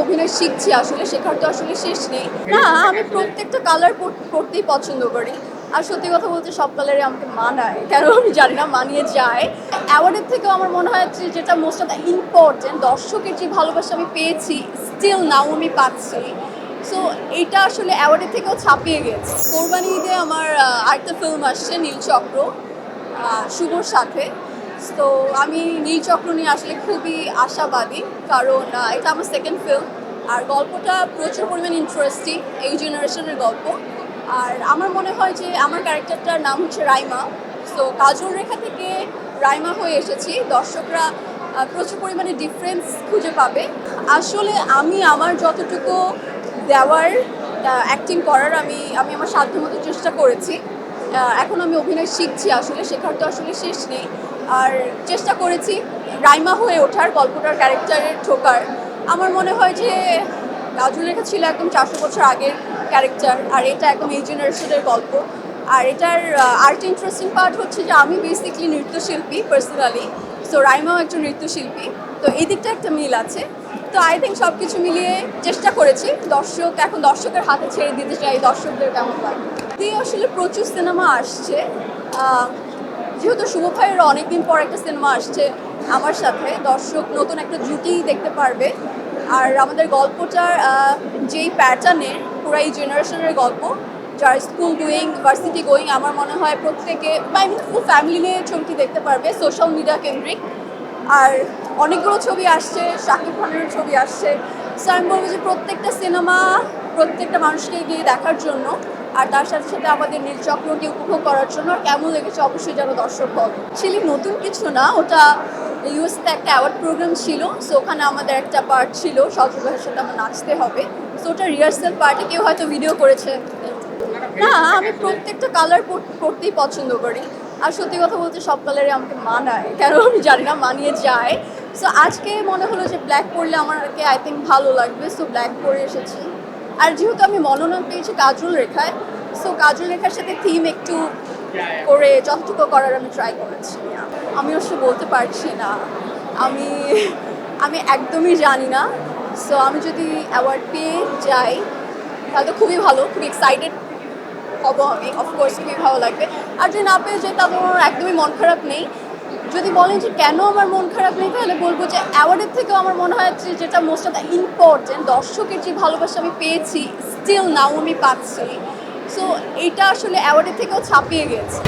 অভিনয় শিখছি, আসলে শেখার তো আসলে শেষ নেই। না, আমি প্রত্যেকটা কালার পরতেই পছন্দ করি। আর সত্যি কথা বলতে সব কালারে আমাকে মানায়, কেন আমি জানি না, মানিয়ে যায়। অ্যাওয়ার্ডের থেকেও আমার মনে হয় যেটা মোস্ট অফ দ্য ইম্পর্টেন্ট, দর্শকের যে ভালোবাসা আমি পেয়েছি, স্টিল নাও আমি পাচ্ছি। সো এইটা আসলে অ্যাওয়ার্ডের থেকেও ছাপিয়ে গেছে। কোরবানি ঈদে আমার আরেকটা ফিল্ম আসছে, নীলচক্র, শুভর সাথে। তো আমি নীলচক্র নিয়ে আসলে খুবই আশাবাদী, কারণ এটা আমার সেকেন্ড ফিল্ম। আর গল্পটা প্রচুর পরিমাণ ইন্টারেস্টিং, এই জেনারেশনের গল্প। আর আমার মনে হয় যে আমার ক্যারেক্টারটার নাম হচ্ছে রাইমা। সো কাজল রেখা থেকে রাইমা হয়ে এসেছি, দর্শকরা প্রচুর পরিমাণে ডিফারেন্স খুঁজে পাবে। আসলে আমি আমার যতটুকু দেওয়ার, অ্যাক্টিং করার, আমি আমার সাধ্যমতো চেষ্টা করেছি। এখন আমি অভিনয় শিখছি, আসলে শেখার তো আসলে শেষ নেই। আর চেষ্টা করেছি রাইমা হয়ে ওঠার, গল্পটার ক্যারেক্টারের ঢোকার। আমার মনে হয় যে কাজল রেখা ছিল একদম 400 বছর আগের ক্যারেক্টার, আর এটা একদম এই জেনারেশনের গল্প। আর এটার আরেকটা ইন্টারেস্টিং পার্ট হচ্ছে যে আমি বেসিকলি নৃত্যশিল্পী পার্সোনালি। সো রাইমাও একজন নৃত্যশিল্পী, তো এই দিকটা একটা মিল আছে। তো আই থিঙ্ক সব কিছু মিলিয়ে চেষ্টা করেছি। এখন দর্শকের হাতে ছেড়ে দিতে চাই, দর্শকদের কেমন লাগে। দিয়ে আসলে প্রচুর সিনেমা আসছে, যেহেতু শুভ ভাইয়ের অনেকদিন পর একটা সিনেমা আসছে আমার সাথে, দর্শক নতুন একটা জুটি দেখতে পারবে। আর আমাদের গল্পটার যেই প্যাটার্নের, পুরো এই জেনারেশনের গল্প, যারা স্কুল গোয়িং, ভার্সিটি গোয়িং, আমার মনে হয় প্রত্যেকে বা ফুল ফ্যামিলি নিয়ে ছবিটি দেখতে পারবে, সোশ্যাল মিডিয়া কেন্দ্রিক। আর অনেকগুলো ছবি আসছে, শাকিব খানের ছবি আসছে। সো আমি বলবো যে প্রত্যেকটা সিনেমা প্রত্যেকটা মানুষকে গিয়ে দেখার জন্য, আর তার সাথে সাথে আমাদের নীলচক্রকে উপভোগ করার জন্য। আর কেমন লেগেছে অবশ্যই যেন দর্শক বলে। ছিল নতুন কিছু না, ওটা ইউএসতে একটা অ্যাওয়ার্ড প্রোগ্রাম ছিল। সো ওখানে আমাদের একটা পার্ট ছিল, সজল ভাইয়ের সাথে আমার নাচতে হবে। সো ওটা রিহার্সাল পার্টে কেউ হয়তো ভিডিও করেছে। না, আমি প্রত্যেকটা কালার পরতেই পছন্দ করি। আর সত্যি কথা বলতে সব কালারে আমাকে মানায়, কেন আমি জানি না, মানিয়ে যায়। সো আজকে মনে হলো যে ব্ল্যাক পরলে আমাকে আই থিঙ্ক ভালো লাগবে, সো ব্ল্যাক পরে এসেছি। আর যেহেতু আমি মনোনয়ন পেয়েছি কাজল রেখায়, সো কাজল রেখার সাথে থিম একটু করে যতটুকু করার আমি ট্রাই করেছি। আমি অবশ্য বলতে পারছি না, আমি আমি একদমই জানি না। সো আমি যদি অ্যাওয়ার্ড পেয়ে যাই তাহলে তো খুবই ভালো, খুবই এক্সাইটেড হব আমি, অফকোর্স খুবই ভালো লাগবে। আর যদি না পেয়ে যাই তাহলে আমার একদমই মন খারাপ নেই। যদি বলেন যে কেন আমার মন খারাপ নেই, তাহলে বলবো যে অ্যাওয়ার্ডের থেকেও আমার মনে হয় যে যেটা মোস্ট অফ দ্য ইম্পর্টেন্ট, দর্শকের যে ভালোবাসা আমি পেয়েছি, স্টিল নাও আমি পাচ্ছি। সো এইটা আসলে অ্যাওয়ার্ডের থেকেও ছাপিয়ে গেছে।